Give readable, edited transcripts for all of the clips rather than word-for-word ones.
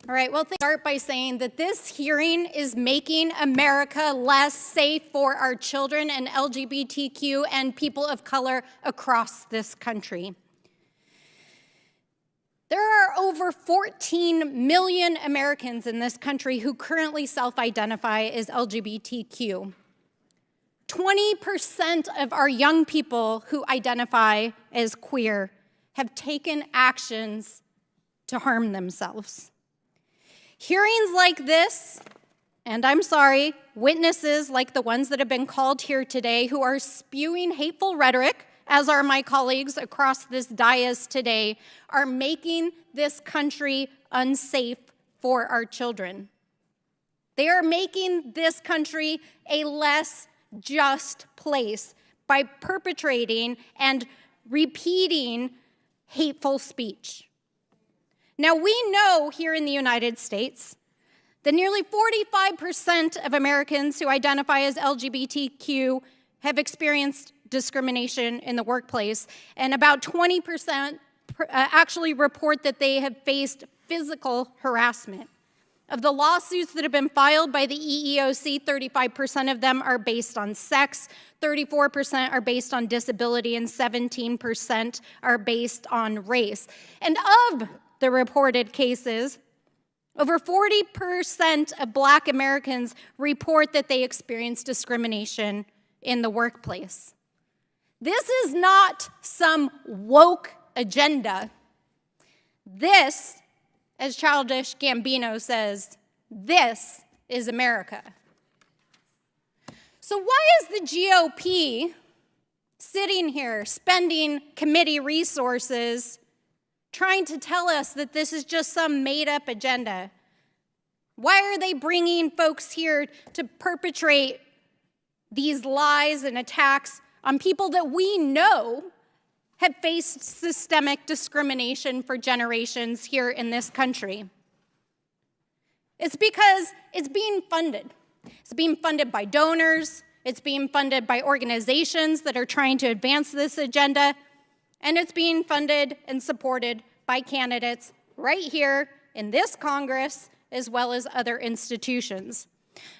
All right, well, start by saying that this hearing is making America less safe for our children and LGBTQ and people of color across this country. There are over 14 million Americans in this country who currently self-identify as LGBTQ. 20% of our young people who identify as queer have taken actions to harm themselves. Hearings like this, and I'm sorry, witnesses like the ones that have been called here today who are spewing hateful rhetoric, as are my colleagues across this dais today, are making this country unsafe for our children. They are making this country a less just place by perpetrating and repeating hateful speech. Now, we know here in the United States that nearly 45% of Americans who identify as LGBTQ have experienced discrimination in the workplace, and about 20% actually report that they have faced physical harassment. Of the lawsuits that have been filed by the EEOC, 35% of them are based on sex, 34% are based on disability, and 17% are based on race. And of the reported cases, over 40% of Black Americans report that they experienced discrimination in the workplace. This is not some woke agenda. This, as Childish Gambino says, this is America. So why is the GOP sitting here spending committee resources trying to tell us that this is just some made-up agenda? Why are they bringing folks here to perpetrate these lies and attacks on people that we know have faced systemic discrimination for generations here in this country? It's because it's being funded. It's being funded by donors. It's being funded by organizations that are trying to advance this agenda. And it's being funded and supported by candidates right here in this Congress, as well as other institutions.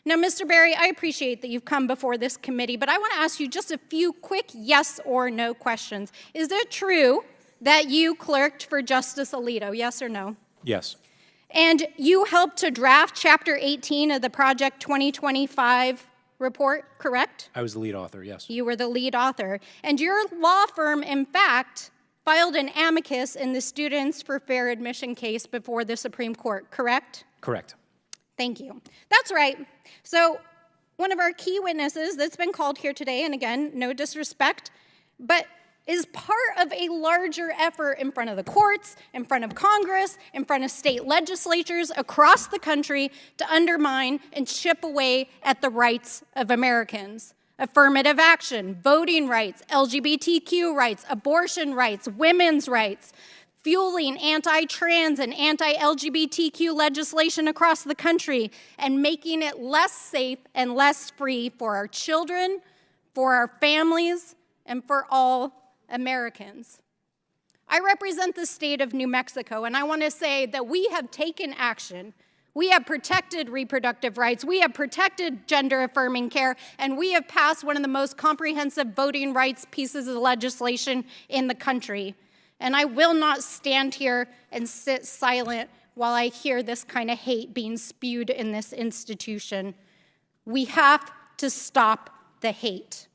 Now, Mr. Berry, I appreciate that you've come before this committee, but I want to ask you just a few quick yes or no questions. Is it true that you clerked for Justice Alito, yes or no? Yes. And you helped to draft Chapter 18 of the Project 2025 report, correct? I was the lead author, yes. You were the lead author. And your law firm, in fact, filed an amicus in the Students for Fair Admission case before the Supreme Court, correct? Correct. Thank you. That's right. So one of our key witnesses that's been called here today, and again, no disrespect, but is part of a larger effort in front of the courts, in front of Congress, in front of state legislatures across the country to undermine and chip away at the rights of Americans. Affirmative action, voting rights, LGBTQ rights, abortion rights, women's rights, fueling anti-trans and anti-LGBTQ legislation across the country, and making it less safe and less free for our children, for our families, and for all Americans. I represent the state of New Mexico, and I want to say that we have taken action. We have protected reproductive rights, we have protected gender-affirming care, and we have passed one of the most comprehensive voting rights pieces of legislation in the country. And I will not stand here and sit silent while I hear this kind of hate being spewed in this institution. We have to stop the hate.